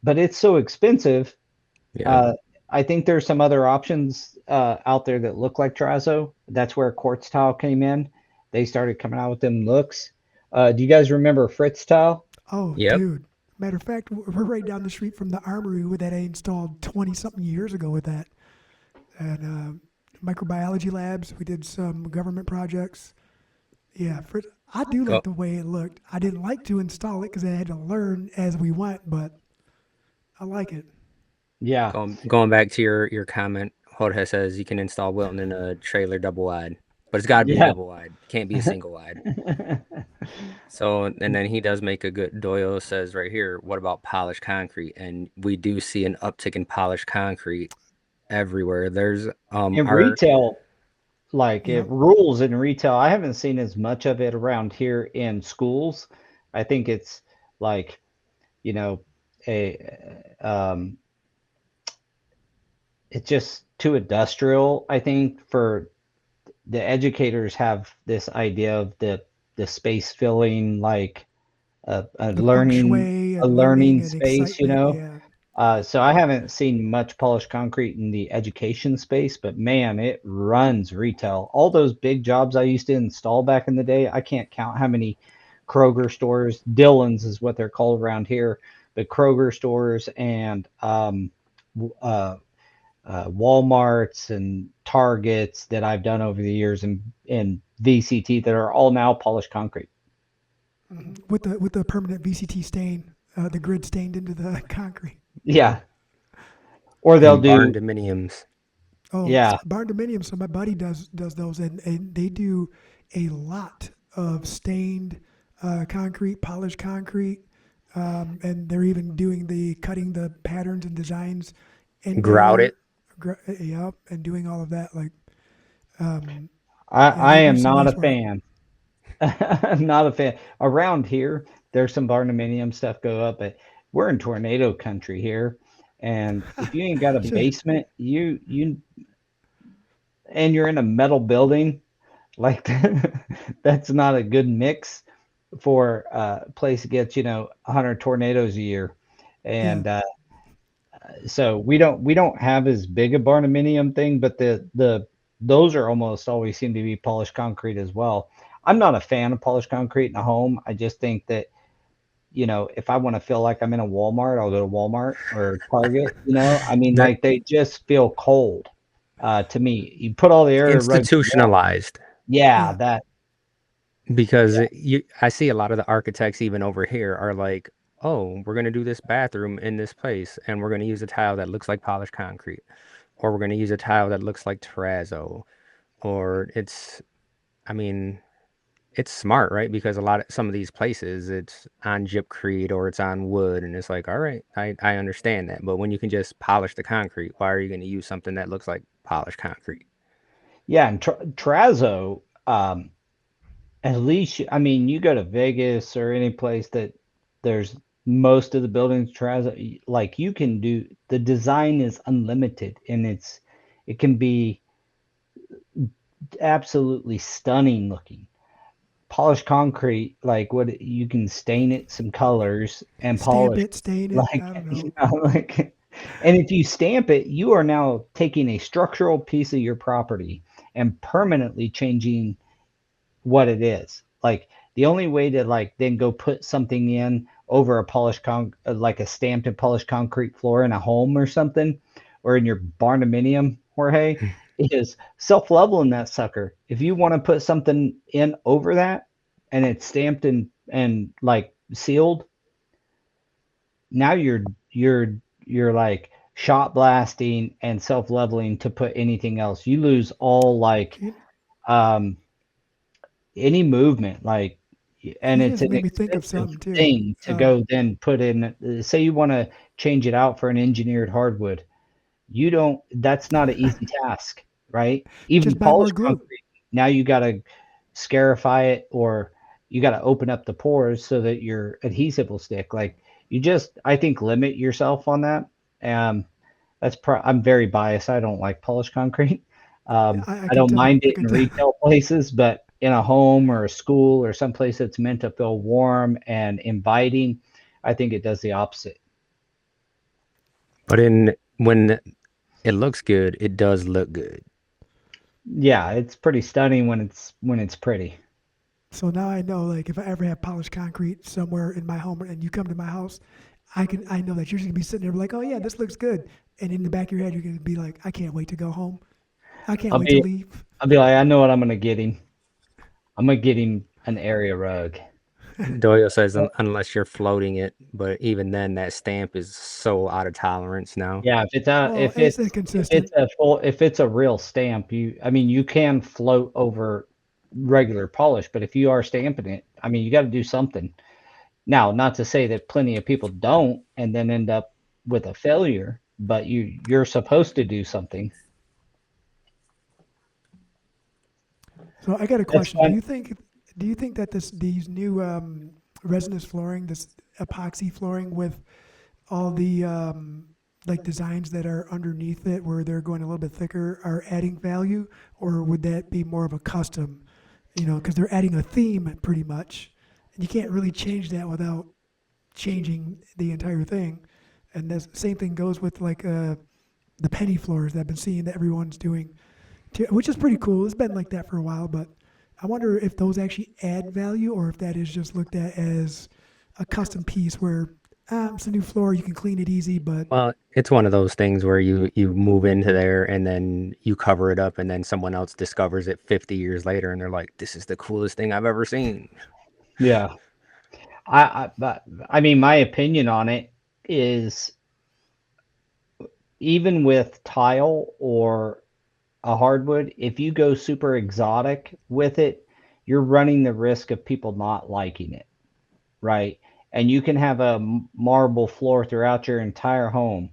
but it's so expensive. Yeah. Uh, I think there's some other options out there that look like terrazzo. That's where quartz tile came in. They started coming out with them looks. Do you guys remember Fritz tile? oh, Yep. dude. Matter of fact, we're right down the street from the armory with that I installed 20 something years ago with that. And microbiology labs, we did some government projects. Yeah, I do Go like the way it looked. I didn't like to install it because I had to learn as we went, but I like it. Yeah. going back to your comment, Jorge says you can install Wilton in a trailer double wide, but it's got to be a Yeah. double wide. Can't be a single wide. So, and then he does make a good. Doyle says right here, what about polished concrete? And we do see an uptick in polished concrete everywhere. There's In our retail, like it Yep. rules in retail. I haven't seen as much of it around here in schools. I think it's like, you know, a it's just too industrial, I think, for the educators have this idea of the space filling like The feng shui a and learning learning and space, excitement. Yeah. so I haven't seen much polished concrete in the education space, but man, it runs retail. All those big jobs I used to install back in the day, I can't count how many Kroger stores, Dillons is what they're called around here, but Kroger stores and uh, Walmarts and Targets that I've done over the years in VCT that are all now polished concrete. With the permanent VCT stain, the grid stained into the concrete. Yeah. Or they'll and barn do, dominiums. Oh, yeah. barn dominium. So my buddy does those, and they do a lot of stained concrete, polished concrete, and they're even doing the cutting the patterns and designs in Grout there. it. Yep, and doing all of that. Like, um, yeah, I they do am some not a nice work. fan I'm not a fan. Around here, there's some barndominium stuff go up, but we're in tornado country here, and if you ain't got a So basement, you and you're in a metal building, like that's not a good mix for a place that gets 100 tornadoes a year, yeah, and so we don't have as big a barnuminium thing, but the those are almost always seem to be polished concrete as well. I'm not a fan of polished concrete in a home. I just think that if I want to feel like I'm in a Walmart, I'll go to Walmart or Target. I mean, They're like they just feel cold to me. You put all the area rugs you want. institutionalized Yeah, yeah. that. because Yeah, I see a lot of the architects even over here are like, oh, we're going to do this bathroom in this place and we're going to use a tile that looks like polished concrete, or we're going to use a tile that looks like terrazzo, or I mean, it's smart, right? Because some of these places, it's on gypcrete or it's on wood, and it's like, all right, I understand that. But when you can just polish the concrete, why are you going to use something that looks like polished concrete? yeah, and Trazzo. At least, I mean, you go to Vegas or any place that there's most of the buildings Trazzo, like you can do the design is unlimited and it can be absolutely stunning looking. Polished concrete, like what you can stain it some colors and Stamp polish it, stain it. like I don't know. like and if you stamp it, you are now taking a structural piece of your property and permanently changing what it is. Like the only way to like then go put something in over a like a stamped and polished concrete floor in a home or something, or in your barndominium, Jorge, is self-leveling that sucker. If you want to put something in over that and it's stamped and like sealed, now you're like shot blasting and self-leveling to put anything else. You lose all like You, um any movement, like, and you it's just an made me think of expensive something too. thing to go then put in. Say you want to change it out for an engineered hardwood. You don't, that's not an easy task, right? Even Just buy more polished glue. concrete. Now you got to scarify it, or you got to open up the pores so that your adhesive will stick. Like you just, I think, limit yourself on that. Um, I'm very biased. I don't like polished concrete. I I can don't tell. mind I it can in tell. retail places, but in a home or a school or someplace that's meant to feel warm and inviting, I think it does the opposite. But when it looks good, it does look good. Yeah, it's pretty stunning when it's pretty. So now I know, like, if I ever have polished concrete somewhere in my home and you come to my house, I know that you're just gonna be sitting there like, oh yeah, this looks good, and in the back of your head, you're gonna be like, I can't wait to go home. I can't I'll wait to be leave. I'll be like, I know what I'm gonna get him. I'm gonna get him an area rug. Doyle says unless you're floating it, but even then, that stamp is so out of tolerance now. Yeah, if it's out, Well, it's inconsistent. if it's a real stamp, I mean, you can float over regular polish, but if you are stamping it, I mean, you got to do something. Now, not to say that plenty of people don't and then end up with a failure, but you're supposed to do something. So I got a That's question. fun. Do you think that these new resinous flooring, this epoxy flooring with all the like designs that are underneath it, where they're going a little bit thicker, are adding value, or would that be more of a custom? You know, because they're adding a theme pretty much, and you can't really change that without changing the entire thing. And the same thing goes with like the penny floors that I've been seeing that everyone's doing, which is pretty cool. It's been like that for a while, but I wonder if those actually add value or if that is just looked at as a custom piece where it's a new floor, you can clean it easy, but Well, it's one of those things where you move into there and then you cover it up and then someone else discovers it 50 years later and they're like, this is the coolest thing I've ever seen. Yeah. But I mean, my opinion on it is even with tile or a hardwood, if you go super exotic with it, you're running the risk of people not liking it, right? And you can have a marble floor throughout your entire home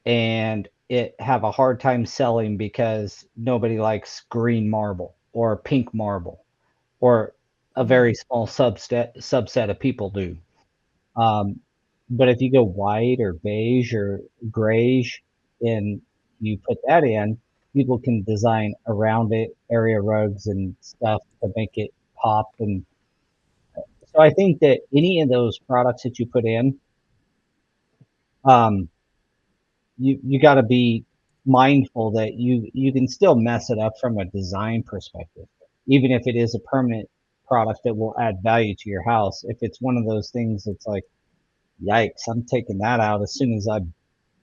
and it have a hard time selling because nobody likes green marble or pink marble or a very small subset of people do. Um, but if you go white or beige or grayish and you put that in, people can design around it, area rugs and stuff to make it pop. And so I think that any of those products that you put in, um, you got to be mindful that you can still mess it up from a design perspective, even if it is a permanent product that will add value to your house. If it's one of those things that's like, yikes, I'm taking that out as soon as I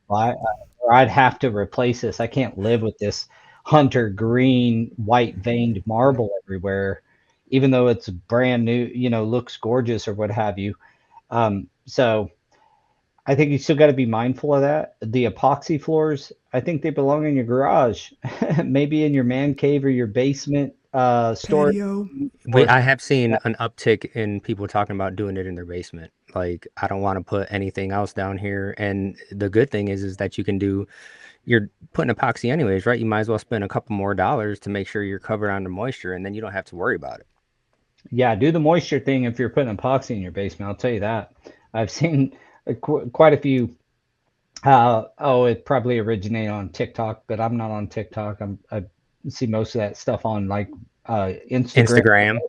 buy, or I'd have to replace this. I can't live with this hunter green, white veined marble everywhere, even though it's brand new, looks gorgeous or what have you. So I think you still got to be mindful of that. The epoxy floors, I think they belong in your garage, maybe in your man cave or your basement storage. Patio. Or I have seen an uptick in people talking about doing it in their basement. Like, I don't want to put anything else down here. And the good thing is that you're putting epoxy anyways, right? You might as well spend a couple more dollars to make sure you're covered on the moisture, and then you don't have to worry about it. yeah, do the moisture thing if you're putting epoxy in your basement. I'll tell you that. I've seen quite a few. Oh, it probably originated on TikTok, but I'm not on TikTok. I see most of that stuff on like Instagram. Instagram.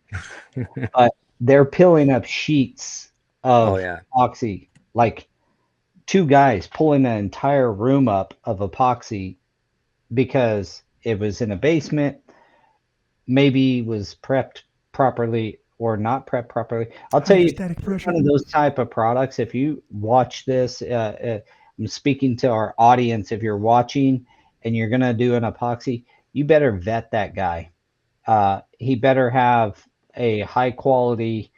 But they're peeling up sheets Oh of yeah. epoxy, like two guys pulling an entire room up of epoxy because it was in a basement, maybe was prepped properly or not prepped properly. I'll tell you, Hydrostatic one pressure. of those type of products, if you watch this, I'm speaking to our audience. If you're watching and you're going to do an epoxy, you better vet that guy. He better have a high quality,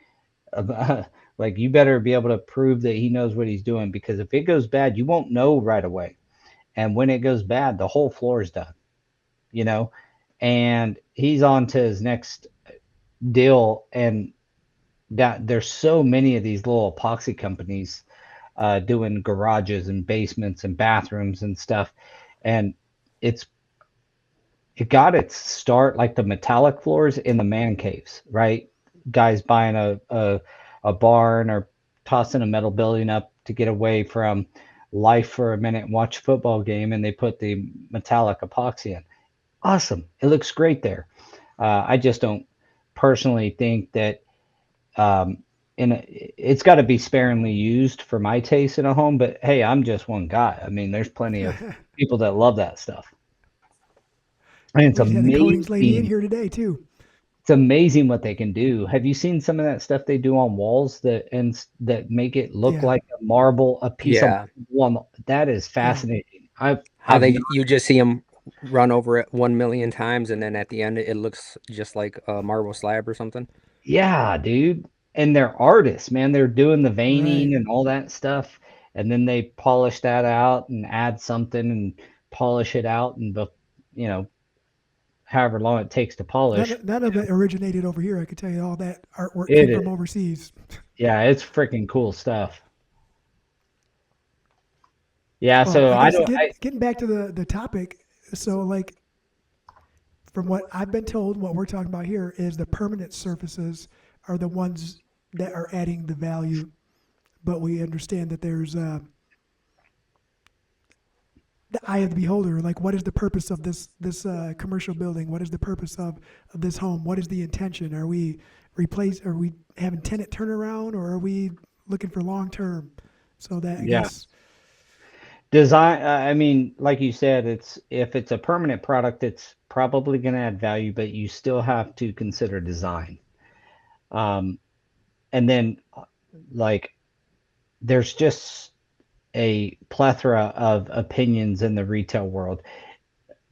like you better be able to prove that he knows what he's doing, because if it goes bad, you won't know right away. And when it goes bad, the whole floor is done, you know, and he's on to his next deal. And that there's so many of these little epoxy companies doing garages and basements and bathrooms and stuff. And it's it got its start like the metallic floors in the man caves, right? Guys buying a barn or tossing a metal building up to get away from life for a minute and watch a football game, and they put the metallic epoxy in. Awesome. It looks great there. I just don't personally think that it's got to be sparingly used for my taste in a home. But hey, I'm just one guy. I mean, there's plenty of people that love that stuff, and it's We just had the coatings lady in amazing. here today too. It's amazing what they can do. Have you seen some of that stuff they do on walls that make it look Yeah, like a marble, a piece of Yeah. marble? That is yeah. fascinating. I've How I've they you just see them run over it 1 million times, and then at the end it looks just like a marble slab or something. Yeah, dude. And they're artists, man. They're doing the Right. veining and all that stuff, and then they polish that out and add something and polish it out, and you know, however long it takes to polish. None of it originated over here. I can tell you all that artwork It came is, from overseas. yeah, it's freaking cool stuff. Yeah, Well, so I I guess don't. getting back to the topic. So, like, from what I've been told, what we're talking about here is the permanent surfaces are the ones that are adding the value. But we understand that there's the eye of the beholder. Like, what is the purpose of this commercial building? What is the purpose of this home? What is the intention? Are we Are we having tenant turnaround, or are we looking for long term? So that I Yeah, guess design. I mean, like you said, it's if it's a permanent product, it's probably going to add value, but you still have to consider design. Um, and then, like, there's just a plethora of opinions in the retail world.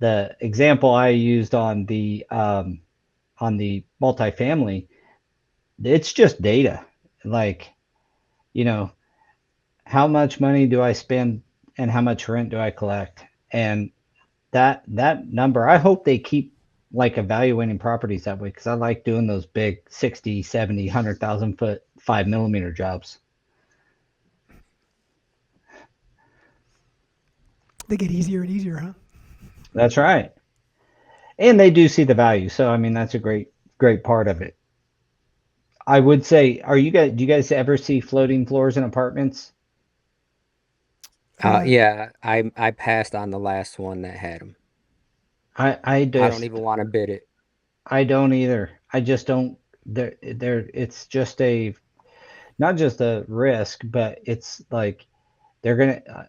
The example I used on the multifamily, it's just data. Like, you know, how much money do I spend and how much rent do I collect? And that number, I hope they keep like evaluating properties that way, because I like doing those big 60, 70, 100,000 foot 5 millimeter jobs. they get easier and easier, huh? That's right. And they do see the value. So I mean that's a great part of it. I would say, do you guys ever see floating floors in apartments? Uh, Yeah, I passed on the last one that had them. I I don't just even want to bid it. I don't either. I just don't. It's just a not just a risk, but it's like they're gonna.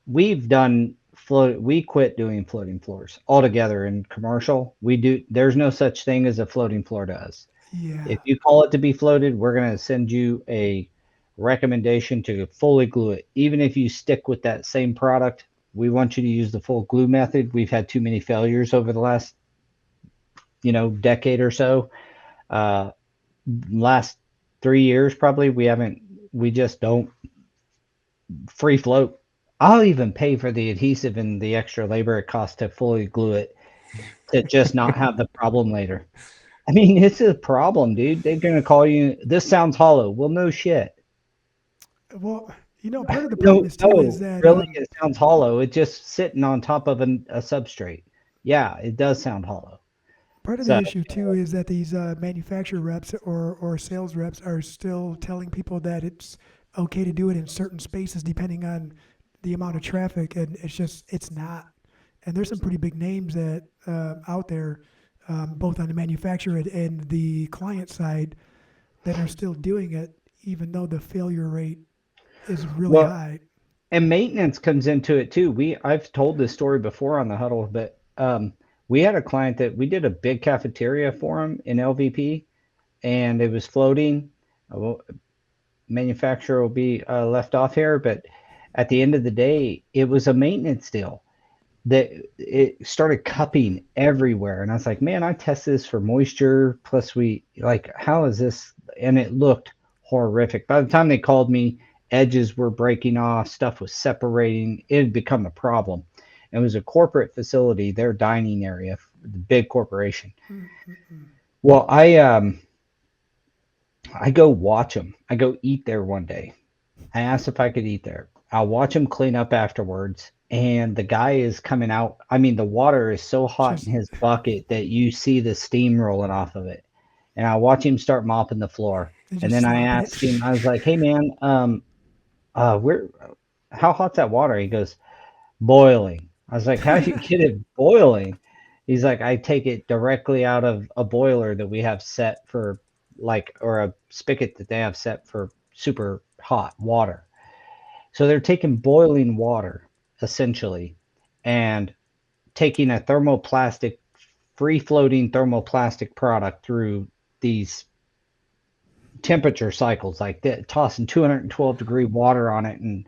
We've done float. We quit doing floating floors altogether in commercial. We do. There's no such thing as a floating floor to us. yeah. If you call it to be floated, we're gonna send you a recommendation to fully glue it. Even if you stick with that same product, we want you to use the full glue method. We've had too many failures over the last decade or so. Uh, last 3 years probably we just don't free float. I'll even pay for the adhesive and the extra labor it costs to fully glue it to just not have the problem later. I mean, it's a problem, dude. They're gonna call you. This sounds hollow. Well, no shit. Well, part of the problem No, is too is no, that really, it sounds hollow. It's just sitting on top of a substrate. Yeah, it does sound hollow. part of the So, issue too is that these manufacturer reps or sales reps are still telling people that it's okay to do it in certain spaces depending on the amount of traffic, and it's not. And there's some pretty big names that out there, both on the manufacturer and the client side, that are still doing it, even though the failure rate is really well, high. and maintenance comes into it too. I've told this story before on the huddle, but we had a client that we did a big cafeteria for him in LVP, and it was floating. Well, manufacturer will be left off here, but at the end of the day, it was a maintenance deal that it started cupping everywhere. And I was like, man, I tested this for moisture. Plus, how is this? And it looked horrific. By the time they called me, edges were breaking off, stuff was separating. It had become a problem. It was a corporate facility, their dining area, the big corporation. Mm-mm-mm. Well, I go watch them. I go eat there one day. I asked if I could eat there. I'll watch him clean up afterwards. And the guy is coming out. I mean, the water is so hot in Just his bucket that you see the steam rolling off of it. And I watch him start mopping the floor. they're And just then I slopping it. asked him, I was like, hey man, where how hot's that water? He goes, boiling. I was like, how do you get it boiling? He's like, I take it directly out of a boiler that we have set for or a spigot that they have set for super hot water. So they're taking boiling water essentially and taking a thermoplastic, free floating thermoplastic product through these temperature cycles like that, tossing 212-degree water on it. And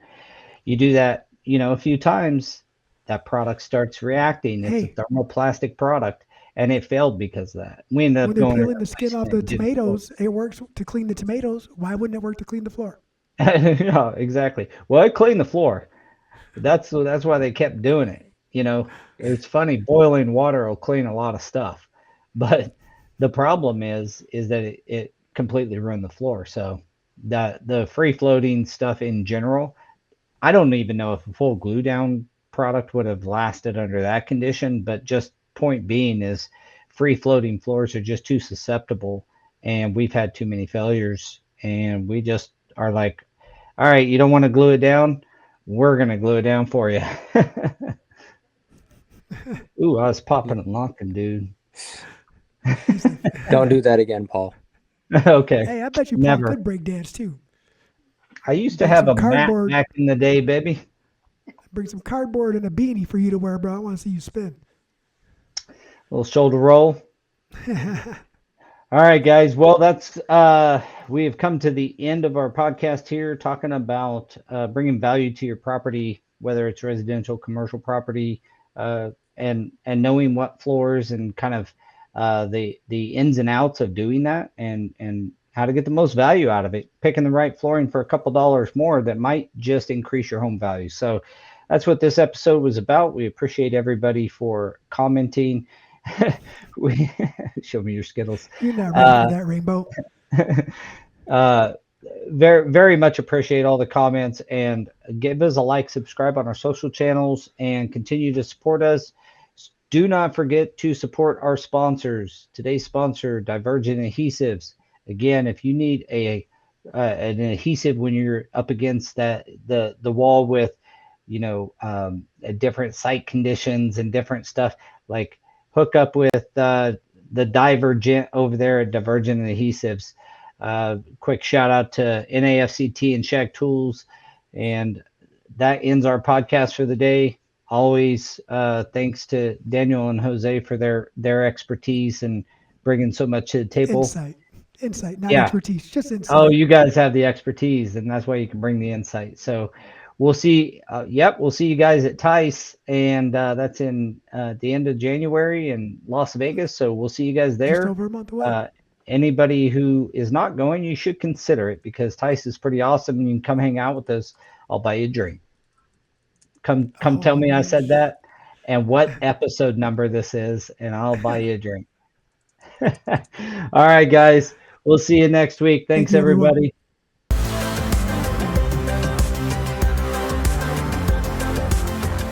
you do that, a few times, that product starts reacting. It's a Hey, thermoplastic product. And it failed because of that. We ended when up they're going and peeling the skin replacing off it the and did it. tomatoes, it works to clean the tomatoes. Why wouldn't it work to clean the floor? Yeah, exactly. Well, it cleaned the floor. That's why they kept doing it. It's funny. Boiling water will clean a lot of stuff, but the problem is that it completely ruined the floor. So the free floating stuff in general, I don't even know if a full glue down product would have lasted under that condition. But just point being is free floating floors are just too susceptible, and we've had too many failures, and we just are like, all right, you don't want to glue it down? We're gonna glue it down for you. Ooh, I was popping and locking, dude. He's like, Don't do that again, Paul. Okay, hey, I bet you Paul never. could break dance too. I used to Bring have some a mat cardboard, back in the day, baby. bring some cardboard and a beanie for you to wear, bro. I want to see you spin. Little shoulder roll. All right, guys. Well, that's we have come to the end of our podcast here, talking about bringing value to your property, whether it's residential, commercial property, and knowing what floors and kind of the ins and outs of doing that, and how to get the most value out of it. Picking the right flooring for a couple dollars more that might just increase your home value. So that's what this episode was about. We appreciate everybody for commenting. we Show me your Skittles. You're not ready for Uh, that, Rainbow. uh, very, very much appreciate all the comments, and give us a like, subscribe on our social channels, and continue to support us. Do not forget to support our sponsors. Today's sponsor, Divergent Adhesives. Again, if you need an adhesive when you're up against the wall with, different site conditions and different stuff, like hook up with the Divergent over there at Divergent Adhesives. Quick shout out to NAFCT and Shag Tools, and that ends our podcast for the day. Always thanks to Daniel and Jose for their expertise and bringing so much to the table. Insight, not Yeah. expertise, just Oh, insight. you guys have the expertise, and that's why you can bring the insight. So we'll see. Yep, we'll see you guys at Tice, and that's in the end of January in Las Vegas. So we'll see you guys Just there. over a month away. Anybody who is not going, you should consider it because Tice is pretty awesome. You can come hang out with us. I'll buy you a drink. Come tell me I Oh, said that and what episode number this is, and I'll buy you a drink. All right, guys. We'll see you next week. thank Thanks, you, everyone. everybody.